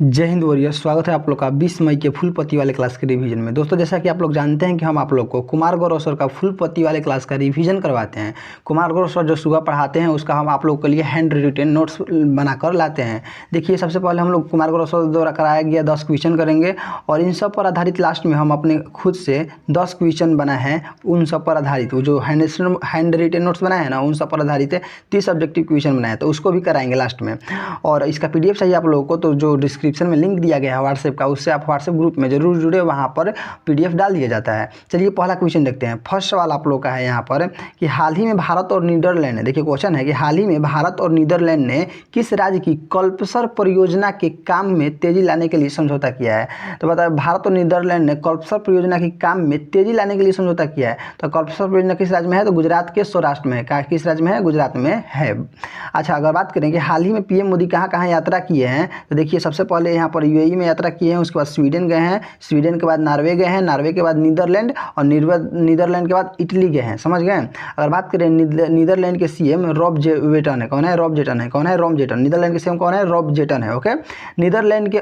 जय हिंद वॉरियर। स्वागत है आप लोग का 20 मई के फुल पत्ती वाले क्लास के रिवीजन में। दोस्तों, जैसा कि आप लोग जानते हैं कि हम आप लोग को कुमार गौरव सर का फुल पत्ती वाले क्लास का रिवीजन करवाते हैं। कुमार गौरव सर जो सुबह पढ़ाते हैं उसका हम आप लोग के लिए हैंड रिटेन नोट्स बनाकर लाते हैं। देखिए, सबसे पहले हम लोग कुमार गौरव सर द्वारा कराया गया 10 क्वेश्चन करेंगे और इन सब पर आधारित लास्ट में हम अपने खुद से 10 क्वेश्चन बनाए हैं। उन सब पर आधारित वो जो हैंड रिटेन नोट्स बनाए हैं ना, उन सब पर आधारित 30 ऑब्जेक्टिव क्वेश्चन बनाए, तो उसको भी कराएंगे लास्ट में। और इसका PDF चाहिए आप लोगों को तो जो डिस्क्रिप्शन में लिंक दिया गया है व्हाट्सएप का, उससे आप व्हाट्सएप ग्रुप में जरूर जुड़े, वहाँ पर PDF डाल दिया जाता है। चलिए पहला क्वेश्चन देखते हैं। फर्स्ट सवाल आप लोग का है यहाँ पर कि हाल ही में भारत और नीदरलैंड ने, देखिए क्वेश्चन है कि हाल ही में भारत और नीदरलैंड ने किस राज्य की कल्पसर परियोजना के काम में तेजी लाने के लिए समझौता किया है। तो बताए भारत और नीदरलैंड ने कल्पसर परियोजना के काम में तेजी लाने के लिए समझौता किया है। तो कल्पसर परियोजना किस राज्य में है? तो गुजरात के सौराष्ट्र में है। किस राज्य में है? गुजरात में है। अच्छा, अगर बात करें कि हाल ही में PM मोदी कहाँ कहाँ यात्रा किए हैं, तो देखिए सबसे पहले यहाँ पर UAE में यात्रा किए हैं, उसके बाद स्वीडन गए हैं, स्वीडन के बाद नॉर्वे गए हैं, नॉर्वे के बाद नीदरलैंड और नीदरलैंड के बाद इटली गए हैं। समझ गए? अगर बात करें नीदरलैंड के CM रॉब जेटन है। कौन है? रॉब जेटन है। कौन है? रॉब जेटन। नीदरलैंड के CM कौन है? रॉब जेटन है। ओके। नीदरलैंड के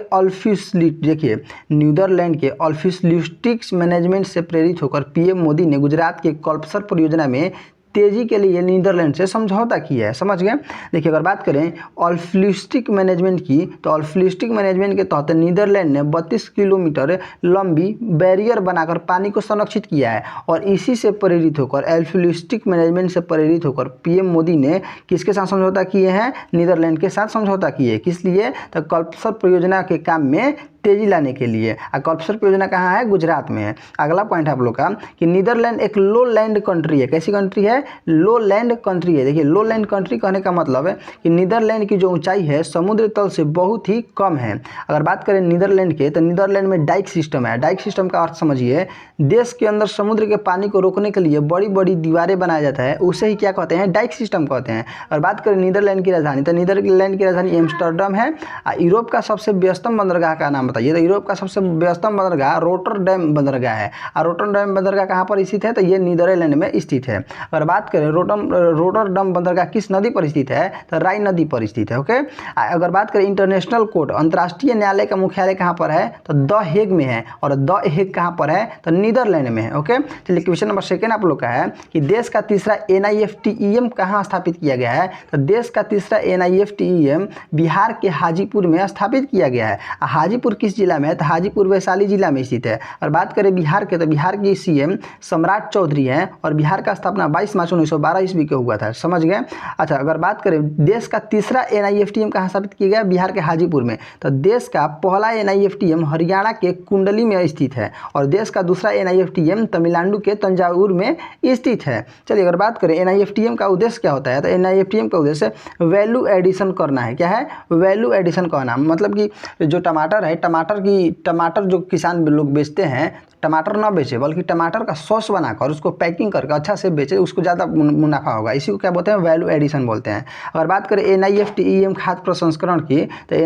देखिए नीदरलैंड के ऑल्फिसलिस्टिक्स मैनेजमेंट से प्रेरित होकर PM मोदी ने गुजरात के कल्पसर परियोजना में तेजी के लिए नीदरलैंड से समझौता किया है। समझ गए? देखिए, अगर बात करें ऑल्फिलिस्टिक मैनेजमेंट की, तो ऑल्फिलिस्टिक मैनेजमेंट के तहत नीदरलैंड ने 32 किलोमीटर लंबी बैरियर बनाकर पानी को संरक्षित किया है। और इसी से प्रेरित होकर, ऑल्फिलिस्टिक मैनेजमेंट से प्रेरित होकर PM मोदी ने किसके साथ समझौता किए हैं? नीदरलैंड के साथ समझौता किए। किस लिए? तो कल्पसर परियोजना के काम में तेजी लाने के लिए। कल्पसर परियोजना कहाँ है? गुजरात में है। अगला पॉइंट है आप लोग का कि नीदरलैंड एक लो लैंड कंट्री है। कैसी कंट्री है? लो लैंड कंट्री है। देखिए, लो लैंड कंट्री कहने का मतलब है कि नीदरलैंड की जो ऊंचाई है समुद्र तल से बहुत ही कम है। अगर बात करें नीदरलैंड के, तो नीदरलैंड में डाइक सिस्टम है। डाइक सिस्टम का अर्थ समझिए, देश के अंदर समुद्र के पानी को रोकने के लिए बड़ी बड़ी दीवारें बनाया जाता है, उसे ही क्या कहते हैं? डाइक सिस्टम कहते हैं। और बात करें नीदरलैंड की राजधानी, तो नीदरलैंड की राजधानी एम्स्टर्डम है। यूरोप का सबसे व्यस्तम बंदरगाह का नाम बताइए। तो यूरोप का सबसे व्यस्तम बंदरगाह रोटरडैम बंदरगाह है। और रोटरडैम बंदरगाह कहाँ पर स्थित है? तो ये नीदरलैंड में स्थित है। अगर बात करें रोटरडैम बंदरगाह किस नदी पर स्थित है? तो राइन नदी पर स्थित है। ओके। अगर बात करें इंटरनेशनल कोर्ट, अंतर्राष्ट्रीय न्यायालय का मुख्यालय कहाँ पर है? तो द हेग में है। और द हेग कहाँ पर है? तो नीदरलैंड में है। ओके। चलिए क्वेश्चन नंबर 2 आप लोग का है कि देश का तीसरा NIFTEM कहाँ स्थापित किया गया है? तो देश का तीसरा NIFTEM बिहार के हाजीपुर में स्थापित किया गया है। हाजीपुर किस जिला में है? तो हाजीपुर वैशाली जिला में स्थित है। और बात करें बिहार के, तो बिहार की CM सम्राट चौधरी हैं और बिहार का स्थापना 22 मार्च 1912 ईस्वी को हुआ था। समझ गए? अच्छा, अगर बात करें देश का तीसरा NIFTEM कहाँ स्थापित किया गया? बिहार के हाजीपुर में। तो देश का पहला NIFTEM हरियाणा के कुंडली में स्थित है और देश का दूसरा NIFTEM तमिलनाडु के तंजावुर में स्थित है। चलिए, अगर बात करें NIFTEM का उद्देश्य क्या होता है, तो NIFTEM का उद्देश्य वैल्यू एडिशन करना है। क्या है? वैल्यू एडिशन करना, मतलब कि जो टमाटर है, टमाटर जो किसान लोग बेचते हैं, टमाटर ना बेचे बल्कि टमाटर का सॉस बनाकर उसको पैकिंग करके अच्छा से बेचे, उसको ज़्यादा मुनाफा होगा। इसी को क्या बोलते हैं? वैल्यू एडिशन बोलते हैं। अगर बात करें NIFTEM खाद्य प्रसंस्करण की, तो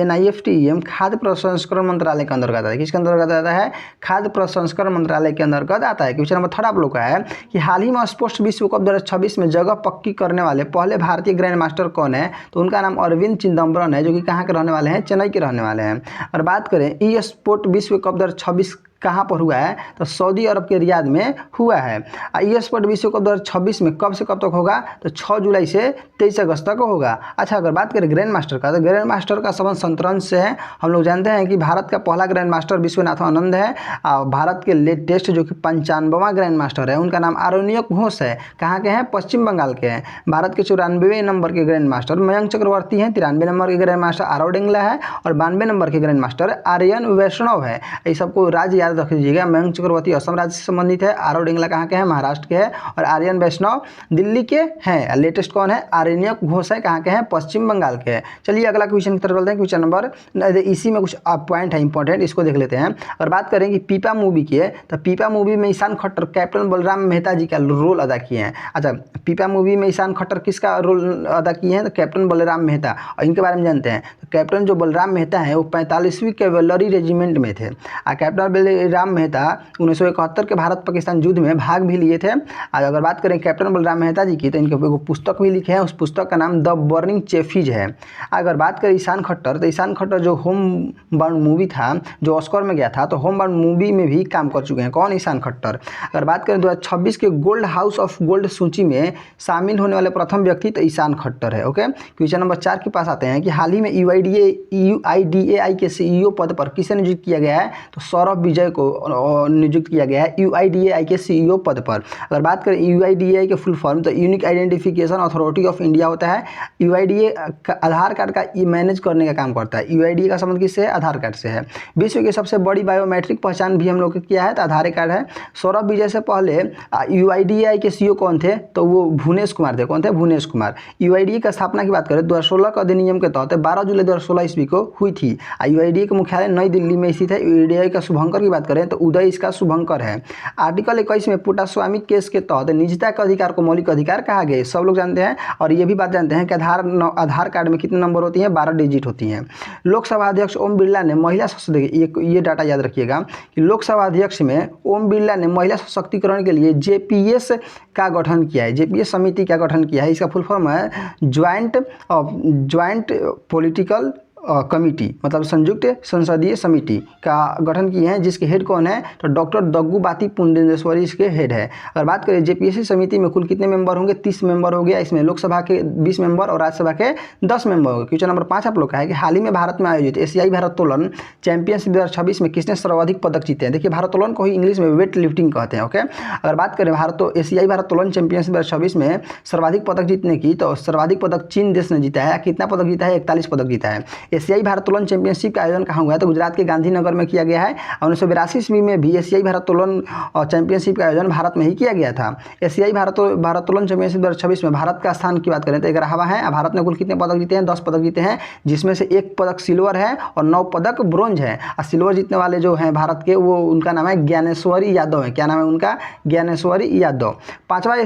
NIFTEM खाद्य प्रसंस्करण मंत्रालय के अंतर्गत आता है। किसके अंतर्गत आता है? खाद्य प्रसंस्करण मंत्रालय के अंतर्गत आता है। क्वेश्चन नंबर 3 आप लोग का है कि हाल ही में स्पोर्ट्स विश्व कप 2026 में जगह पक्की करने वाले पहले भारतीय ग्रैंड मास्टर कौन है? तो उनका नाम अरविंद चिदम्बरम है, जो कि कहाँ के रहने वाले हैं? चेन्नई के रहने वाले हैं। और बात करें E-स्पोर्ट विश्व कप 2026 कहाँ पर हुआ है? तो सऊदी अरब के रियाद में हुआ है। E-स्पोर्ट विश्व कप 2026 में कब से कब तक होगा? तो 6 जुलाई से 23 अगस्त तक होगा। अच्छा, अगर बात करें ग्रैंड मास्टर का, तो ग्रैंड मास्टर का संबंध शतरंज से है। हम लोग जानते हैं कि भारत का पहला ग्रैंड मास्टर विश्वनाथ आनंद है। भारत के लेटेस्ट जो कि 95वां ग्रैंड मास्टर है, उनका नाम आरण्यक घोष है। कहाँ के हैं? पश्चिम बंगाल के हैं। भारत के 94वें नंबर के ग्रैंड मास्टर मयंक चक्रवर्ती हैं। 93 नंबर के ग्रैंड मास्टर आरव डेंगला है और 92 नंबर के ग्रैंड मास्टर आर्यन वैष्णव है। ये सबको राज्य याद रख लीजिएगा। मयंक चक्रवर्ती असम राज्य से संबंधित है, आरव डेंगला कहाँ के हैं? महाराष्ट्र के हैं, और आर्यन वैष्णव दिल्ली के हैं। लेटेस्ट कौन है? आरण्यक घोष है। कहाँ के हैं? पश्चिम बंगाल के हैं। चलिए अगला क्वेश्चन की तरफ चलते हैं। क्वेश्चन नंबर, इसी में कुछ पॉइंट है इंपॉर्टेंट, इसको देख लेते हैं। अगर बात करें कि पीपा मूवी की है, तो पीपा मूवी में ईशान खट्टर कैप्टन बलराम मेहता जी का रोल अदा किए हैं। अच्छा, पीपा मूवी में ईशान खट्टर किसका रोल अदा किए हैं? तो कैप्टन बलराम मेहता। और इनके बारे में जानते हैं। तो कैप्टन जो बलराम मेहता हैं वो 45वीं कैवेलरी रेजिमेंट में थे। कैप्टन बलराम मेहता 1971 के भारत पाकिस्तान युद्ध में भाग भी लिए थे। अगर बात करें कैप्टन बलराम मेहता जी की तो इनके एक पुस्तक भी लिखे हैं, उस पुस्तक का नाम द बर्निंग चेफिज है। अगर बात करें ईशान खट्टर तो ईशान खट्टर जो होम बाउंड मूवी था जो ऑस्कर में गया था तो होम बाउंड मूवी में भी काम कर चुके हैं। कौन? ईशान खट्टर। अगर बात करें 2026 के गोल्ड हाउस ऑफ गोल्ड सूची में शामिल होने वाले प्रथम व्यक्ति तो ईशान खट्टर है। ओके, क्वेश्चन नंबर 4 के पास आते हैं कि हाल ही में UIDAI के CEO पद पर किसे नियुक्त किया गया है? तो सौरभ विजय को नियुक्त किया गया है UIDAI के CEO पद पर। अगर बात करें UIDAI के फुल फॉर्म तो unique identification authority of India होता है। UIDAI आधार कार्ड का मैनेज करने का काम करता है। UIDAI का संबंध किससे है? आधार कार्ड से है। विश्व की सबसे बड़ी बायोमेट्रिक पहचान भी हम लोग किया है तो आधार कार्ड है। सौरभ विजय से पहले UIDAI के CEO कौन थे? तो वो भुवनेश कुमार थे। कौन थे? भुवनेश कुमार। UIDAI का स्थापना की बात करें 2016 के अधिनियम के तहत 12 जुलाई 2016 ईस्वी को हुई थी। UIDAI का मुख्यालय नई दिल्ली में स्थित है। UIDAI का शुभंकर की बात करें तो उदय इसका शुभंकर है। आर्टिकल 21 में पुट्टास्वामी केस के तहत निजता के अधिकार को मौलिक अधिकार कहा गया, सब लोग जानते हैं। और ये भी बात जानते हैं कि आधार कार्ड में कितने नंबर होती हैं? 12 डिजिट होती हैं। लोकसभा अध्यक्ष ओम बिरला ने महिला ये डाटा याद रखिएगा कि लोकसभा अध्यक्ष में ओम बिरला ने महिला सशक्तिकरण के लिए JPS का गठन किया है। JPS समिति का गठन किया है। इसका फुल फॉर्म है ज्वाइंट पॉलिटिकल कमिटी, मतलब संयुक्त संसदीय समिति का गठन किए हैं। जिसके हेड कौन है? तो डॉक्टर दग्गुबाती पुंडेश्वरी इसके हेड है। अगर बात करें JPSC समिति में कुल कितने मेंबर होंगे? 30 मेंबर हो गया। इसमें लोकसभा के 20 मेंबर और राज्यसभा के 10 मेंबर होंगे। क्वेश्चन नंबर 5 आप लोग का है कि हाल ही में भारत में आयोजित एशियाई भारोत्तोलन चैंपियनशिप 2026 में किसने सर्वाधिक पदक जीते हैं? देखिए, भारोत्तोलन को ही इंग्लिश में वेट लिफ्टिंग कहते हैं। ओके, अगर बात करें एशियाई भारोत्तोलन चैंपियनशिप 2026 में सर्वाधिक पदक जीतने की तो सर्वाधिक पदक चीन देश ने जीता है। कितना पदक जीता है? 41 पदक जीता है। एशियाई भारोत्तोलन चैंपियनशिप का आयोजन कहाँ हुआ है? तो गुजरात के गांधीनगर में किया गया है। 1982 ईस्वी में भी एशियाई भारोत्तोलन चैंपियनशिप का आयोजन भारत में ही किया गया था। एशियाई भारोत्तोलन चैंपियनशिप 2026 में भारत का स्थान की बात करें तो 11वां है। भारत ने कुल कितने पदक जीते हैं? 10 पदक जीते हैं, जिसमें से 1 पदक सिल्वर है और 9 पदक ब्रोंज है। और सिल्वर जीतने वाले जो हैं भारत के, वो उनका नाम है ज्ञानेश्वरी यादव है। क्या नाम है उनका? ज्ञानेश्वरी यादव। 5वां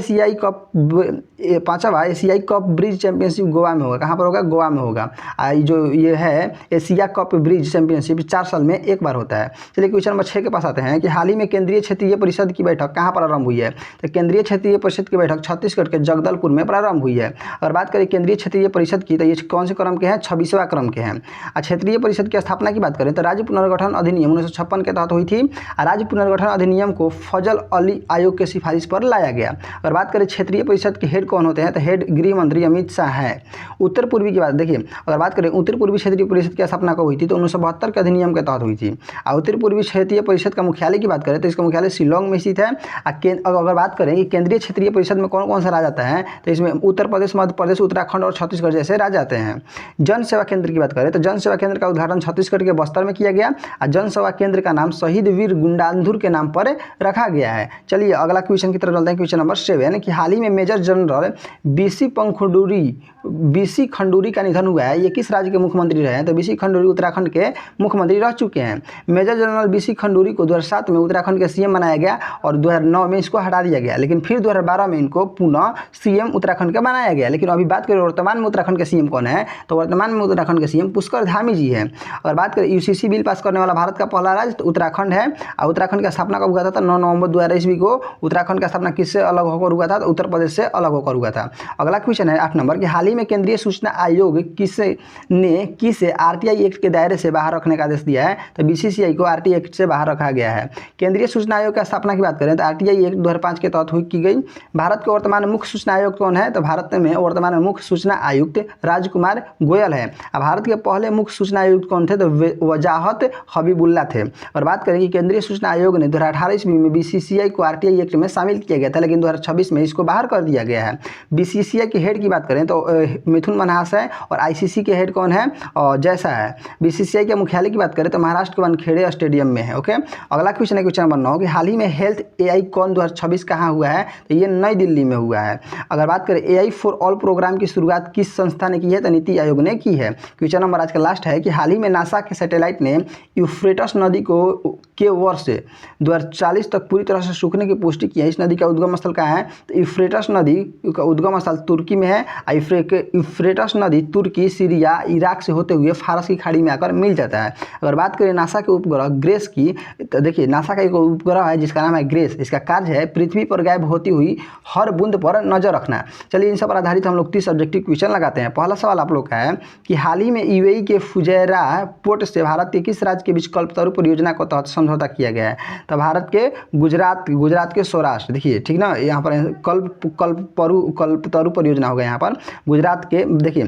एशियाई कप ब्रिज चैंपियनशिप गोवा में होगा। कहाँ पर होगा? गोवा में होगा। जो ये है एशिया कप ब्रिज चैंपियनशिप 4 साल में एक बार होता है। चलिए क्वेश्चन नंबर 6 के पास आते हैं कि हाल ही में केंद्रीय क्षेत्रीय परिषद की बैठक कहाँ पर आरंभ हुई है? तो केंद्रीय क्षेत्रीय परिषद की बैठक छत्तीसगढ़ के जगदलपुर में प्रारंभ हुई है। अगर बात करें केंद्रीय क्षेत्रीय परिषद की तो ये कौन से क्रम के हैं? 26वां क्रम के हैं। क्षेत्रीय परिषद की स्थापना की बात करें तो राज्य पुनर्गठन अधिनियम 1956 के तहत हुई थी। राज्य पुनर्गठन अधिनियम को फजल अली आयोग के सिफारिश पर लाया गया। अगर बात करें क्षेत्रीय परिषद के हेड कौन होते हैं? तो हेड गृह मंत्री अमित शाह है। उत्तर पूर्वी की बात देखिए, अगर बात करें उत्तर पूर्वी क्षेत्रीय परिषद की स्थापना कब हुई थी? तो 1972 के अधिनियम के तहत हुई थी। और उत्तर पूर्वी क्षेत्रीय परिषद का मुख्यालय की बात करें तो इसका मुख्यालय शिलोंग में स्थित है। अगर बात करें कि केंद्रीय क्षेत्रीय परिषद में कौन कौन सा राज्य आता है तो इसमें उत्तर प्रदेश, मध्य प्रदेश, उत्तराखंड और छत्तीसगढ़ जैसे राज्य आते हैं। जन सेवा केंद्र की बात करें तो जन सेवा केंद्र का उद्घाटन छत्तीसगढ़ के बस्तर में किया गया। और जन सेवा केंद्र का नाम शहीद वीर गुंडाधुर के नाम पर रखा गया है। चलिए अगला क्वेश्चन की तरफ चलते हैं। क्वेश्चन नंबर 7 कि हाल ही में मेजर जनरल BC खंडूरी का निधन हुआ है। ये किस राज्य के मुख्यमंत्री रहे हैं? तो BC खंडूरी उत्तराखंड के मुख्यमंत्री रह चुके हैं। मेजर जनरल BC खंडूरी को 2007 में उत्तराखंड के CM बनाया गया और 2009 में इसको हटा दिया गया, लेकिन फिर 2012 में इनको पुनः CM उत्तराखंड का बनाया गया। लेकिन अभी बात करें वर्तमान में उत्तराखंड के CM कौन है? तो वर्तमान में उत्तराखंड के CM पुष्कर धामी जी हैं। अगर बात करें UCC बिल पास करने वाला भारत का पहला राज्य तो उत्तराखंड है। और उत्तराखंड का स्थापना कब हुआ था? तो 9 नवंबर 2000 ईस्वी को उत्तराखंड का स्थापना किससे अलग होकर हुआ था? तो उत्तर प्रदेश से अलग होकर हुआ था। अगला क्वेश्चन है 8 नंबर कि हाल ही में केंद्रीय सूचना आयोग किसे RTI एक्ट के दायरे से बाहर रखने का आदेश दिया है? तो BCCI को RTI एक्ट से बाहर रखा गया है। केंद्रीय सूचना आयोग की स्थापना की बात करें तो RTI एक्ट 2005 के तहत की गई। भारत के वर्तमान मुख्य सूचना आयुक्त कौन है? तो भारत में वर्तमान मुख्य सूचना आयुक्त राजकुमार गोयल है। भारत के पहले मुख्य सूचना आयुक्त कौन थे? तो वजाहत हबीबुल्ला थे। और बात करें कि केंद्रीय सूचना आयोग ने 2018 ईस्वी में BCCI को RTI एक्ट में शामिल किया गया था, लेकिन 2026 में इसको बाहर कर दिया गया है। BCCI के हेड की बात करें तो मिथुन मनहास है और ICC के हेड कौन है? और जैसा है। BCCI के मुख्यालय की बात करें तो महाराष्ट्र के वानखेड़े स्टेडियम में है। ओके, अगला क्वेश्चन है क्वेश्चन नंबर 9 कि हाल ही में हेल्थ AI कॉन 2026 कहाँ हुआ है? तो ये नई दिल्ली में हुआ है। अगर बात करें AI फॉर ऑल प्रोग्राम की शुरुआत किस संस्था ने की है? तो नीति आयोग ने की है। क्वेश्चन नंबर आज का लास्ट है कि हाल ही में नासा के सैटेलाइट ने यूफ्रेटस नदी के वर्ष 2040 तक पूरी तरह से सूखने की पुष्टि की है। इस नदी का उद्गम स्थल कहाँ है? तो यूफ्रेटस नदी का उद्गम स्थल तुर्की में है। यूफ्रेटस नदी तुर्की, सीरिया, इराक से होते हुए फारस की खाड़ी में आकर मिल जाता है। अगर बात करें नासा के उपग्रह ग्रेस की, तो देखिए नासा का एक उपग्रह है जिसका नाम है ग्रेस। इसका कार्य है पृथ्वी पर गायब होती हुई हर बूंद पर नजर रखना। चलिए इन सब पर आधारित हम लोग 30 ऑब्जेक्टिव क्वेश्चन लगाते हैं। पहला सवाल आप लोग का है कि हाल ही में यूएई के फुजैरा पोर्ट से भारत के किस राज्य के बीच कल्पतरु परियोजना को तहत समझौता किया गया है? तो भारत के गुजरात के सौराष्ट्र, देखिए ठीक ना, यहाँ पर कल्पतरु परियोजना होगा। यहाँ पर गुजरात के, देखिए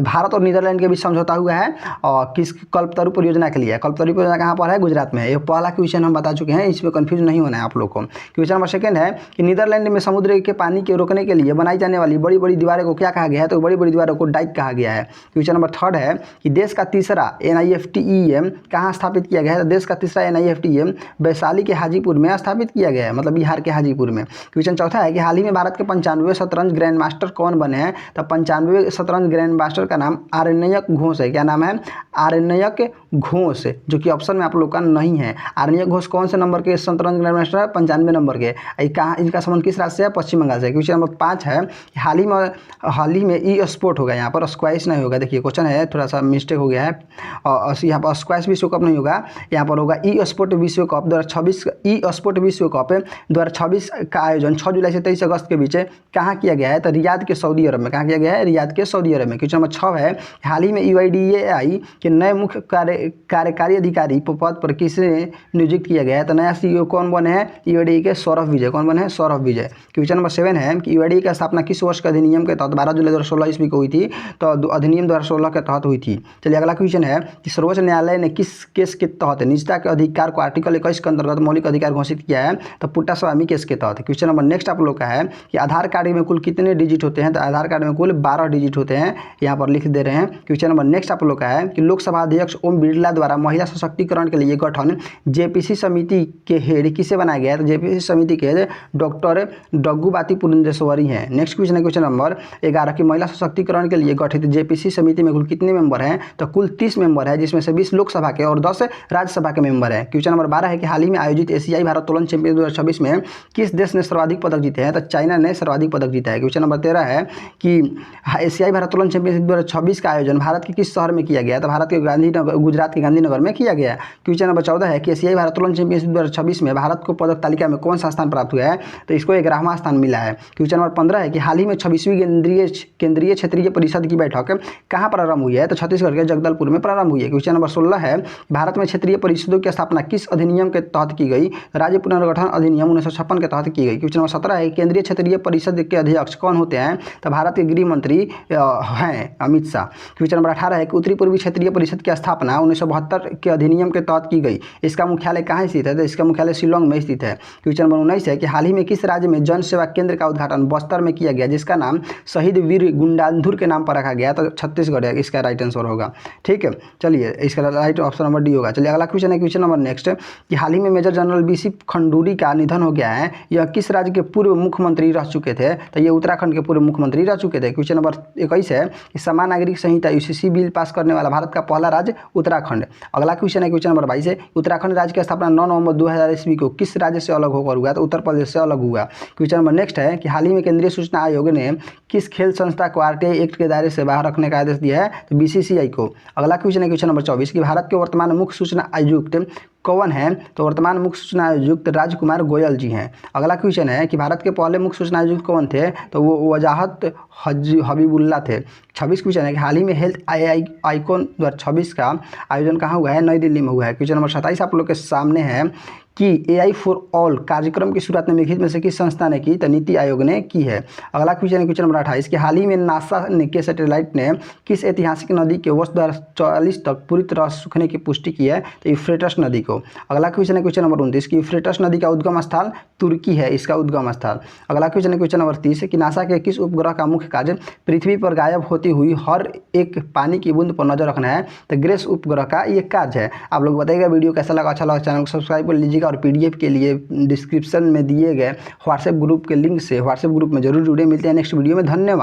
भारत और नीदरलैंड के बीच समझौता हुआ है और किस कल्पतरु परियोजना के लिए? कल्पतरु परियोजना कहाँ पर है? गुजरात में है। ये पहला क्वेश्चन हम बता चुके हैं, इसमें कंफ्यूज नहीं होना है आप लोग को। क्वेश्चन नंबर सेकंड है कि नीदरलैंड में समुद्र के पानी के रोकने के लिए बनाई जाने वाली बड़ी बड़ी दीवारों को क्या कहा गया है? तो बड़ी बड़ी दीवारों को डाइक कहा गया है। क्वेश्चन नंबर थर्ड है कि देश का तीसरा NIFTEM कहाँ स्थापित किया गया है? तो देश का तीसरा NIFTEM वैशाली के हाजीपुर में स्थापित किया गया है, मतलब बिहार के हाजीपुर में। क्वेश्चन चौथा है कि हाल ही में भारत के 95वें शतरंज ग्रैंड मास्टर कौन बने हैं? तो 95वें शतरंज ग्रैंड मास्टर का नाम आरण्यक घोष है। क्या नाम है? आरण्यक घोष, जो कि ऑप्शन में आप लोग का नहीं है। आरण्यक घोष कौन से नंबर के शतरंज ग्रैंड मास्टर है? 95 नंबर के। कहाँ इनका संबंध किस राज्य से है? पश्चिम बंगाल से। क्वेश्चन नंबर 5 है हाल ही में ई स्पोर्ट होगा, यहाँ पर स्क्वैश नहीं होगा। देखिए क्वेश्चन है थोड़ा सा मिस्टेक हो गया है, और यहाँ पर स्क्वैश विश्व कप नहीं होगा, यहाँ पर होगा ई स्पोर्ट विश्व कप 2026। ई स्पोर्ट विश्व कप 2026 का आयोजन 6 जुलाई से 23 अगस्त के बीच कहाँ किया गया है? तो रियाद के सऊदी अरब में। कहाँ किया गया है? रियाद के सऊदी अरब में। क्वेश्चन नंबर 6 है हाल ही में UIDAI के नए मुख्य कार्यकारी अधिकारी पद पर किसे नियुक्त किया गया है? तो नया CEO कौन बने हैं? UIDAI के सौरभ विजय। कौन बने हैं? सौरभ विजय। क्वेश्चन नंबर 7 है कि UIDAI की स्थापना किस वर्ष के अधिनियम के तहत 12 जुलाई 2016 ईस्वी को हुई थी? तो अधिनियम 2016 के तहत हुई थी। चलिए अगला क्वेश्चन है कि सर्वोच्च न्यायालय ने किस केस के तहत निजता के अधिकार को आर्टिकल 21 के अंतर्गत मौलिक अधिकार घोषित किया है? तो पुट्टास्वामी केस के तहत। क्वेश्चन नंबर नेक्स्ट आप लोग का है कि आधार कार्ड में कुल कितने डिजिट होते हैं? तो आधार कार्ड में कुल 12 डिजिट होते हैं, यहाँ पर लिख दे रहे हैं। क्वेश्चन नंबर नेक्स्ट आप लोग का है कि लोकसभा अध्यक्ष ओम बिरला द्वारा महिला सशक्तिकरण के लिए गठन JPC समिति के हेड किसे बनाया गया है? तो JPC समिति के हेड डॉक्टर डग्गूबाती पुरंदेश्वरी हैं। नेक्स्ट क्वेश्चन है क्वेश्चन नंबर 11 की महिला सशक्तिकरण के लिए गठित JPC समिति में कुल कितने मेंबर हैं? तो कुल 30 मेंबर है, जिसमें से 20 लोकसभा के और 10 राज्यसभा के मेंबर हैं। क्वेश्चन नंबर 12 है कि हाल ही में आयोजित एशियाई भारोत्तोलन चैंपियन 2026 में किस देश ने सर्वाधिक पदक जीते हैं? तो चाइना ने सर्वाधिक पदक जीता है। क्वेश्चन नंबर 13 है कि एशियाई भारोत्तोलन चैंपियनशिप 2026 का आयोजन भारत के किस शहर में किया गया? तो भारत के गुजरात के गांधीनगर में किया गया है। क्वेश्चन नंबर 14 है कि एशियाई भारोत्तोलन चैंपियनशिप 2026 में भारत को पदक तालिका में कौन सा स्थान प्राप्त हुआ है? तो इसको 11वां स्थान मिला है। क्वेश्चन नंबर 15 है कि हाल ही में 26वीं केंद्रीय क्षेत्रीय परिषद की बैठक कहाँ प्रारंभ हुई है? तो छत्तीसगढ़ के जगदलपुर में प्रारंभ हुई है। क्वेश्चन नंबर 16 है भारत में क्षेत्रीय परिषदों की स्थापना किस अधिनियम के तहत की गई? राज्य पुनर्गठन अधिनियम 1956 के तहत की गई। क्वेश्चन नंबर 17 है केंद्रीय क्षेत्रीय परिषद के अध्यक्ष कौन होते हैं? तो भारत के गृह मंत्री हैं अमित शाह। क्वेश्चन नंबर 18 है कि उत्तरी पूर्वी क्षेत्रीय परिषद की स्थापना 1972 के अधिनियम के तहत की गई। इसका मुख्यालय कहाँ स्थित है? तो इसका मुख्यालय शिलोंग में स्थित है। क्वेश्चन नंबर 19 है कि हाल ही में किस राज्य में जन सेवा केंद्र का उद्घाटन बस्तर में किया गया, जिसका नाम शहीद वीर गुंडाधुर के नाम पर रखा गया? तो छत्तीसगढ़ है, इसका राइट आंसर होगा। ठीक है, चलिए इसका राइट ऑप्शन नंबर डी होगा। चलिए अगला क्वेश्चन है क्वेश्चन नंबर नेक्स्ट कि हाल ही में मेजर जनरल BC खंडूरी का निधन हो गया है। यह किस राज्य के पूर्व मुख्यमंत्री रह चुके थे? तो ये उत्तराखंड के पूर्व मुख्यमंत्री रह चुके थे। क्वेश्चन नंबर 21 है कि समान नागरिक संहिता UCC बिल पास करने वाला भारत का पहला राज्य उत्तराखंड। अगला क्वेश्चन है क्वेश्चन नंबर 22 है उत्तराखंड राज्य की स्थापना 9 नवंबर 2000 ईस्वी को किस राज्य से अलग होकर हुआ? तो उत्तर प्रदेश से अलग हुआ। क्वेश्चन नंबर नेक्स्ट है कि हाल ही में केंद्रीय सूचना आयोग ने किस खेल संस्था को RTI एक्ट के दायरे से बाहर रखने का आदेश दिया है? तो BCCI को। अगला क्वेश्चन है क्वेश्चन नंबर 24 कि भारत के वर्तमान मुख्य सूचना आयुक्त कौन है? तो वर्तमान मुख्य सूचना आयुक्त राजकुमार गोयल जी हैं। अगला क्वेश्चन है कि भारत के पहले मुख्य सूचना आयुक्त कौन थे? तो वो वजाहत हबीबुल्ला थे। 26 क्वेश्चन है कि हाल ही में हेल्थ आइकॉन 2026 का आयोजन कहाँ हुआ है? नई दिल्ली में हुआ है। क्वेश्चन नंबर 27 आप लोग के सामने है कि AI फॉर ऑल कार्यक्रम की शुरुआत निम्नलिखित में से किस संस्था ने की? तो नीति आयोग ने की है। अगला क्वेश्चन है क्वेश्चन नंबर 28 कि हाल ही में नासा के सैटेलाइट ने किस ऐतिहासिक नदी के वर्ष 2044 तक पूरी तरह सूखने की पुष्टि की है? तो यूफ्रेटस नदी को। अगला क्वेश्चन है क्वेश्चन नंबर 29 कि यूफ्रेटस नदी का उद्गम स्थल तुर्की है, इसका उद्गम स्थल। अगला क्वेश्चन है क्वेश्चन नंबर 30 कि नासा के किस उपग्रह का मुख्य कार्य पृथ्वी पर गायब होती हुई हर एक पानी की बूंद पर नजर रखना है? तो ग्रेस उपग्रह का ये कार्य है। आप लोग बताइएगा वीडियो कैसा लगा, अच्छा लगा चैनल को सब्सक्राइब कर लीजिएगा और PDF के लिए डिस्क्रिप्शन में दिए गए व्हाट्सएप ग्रुप के लिंक से व्हाट्सएप ग्रुप में जरूर जुड़े। मिलते हैं नेक्स्ट वीडियो में, धन्यवाद।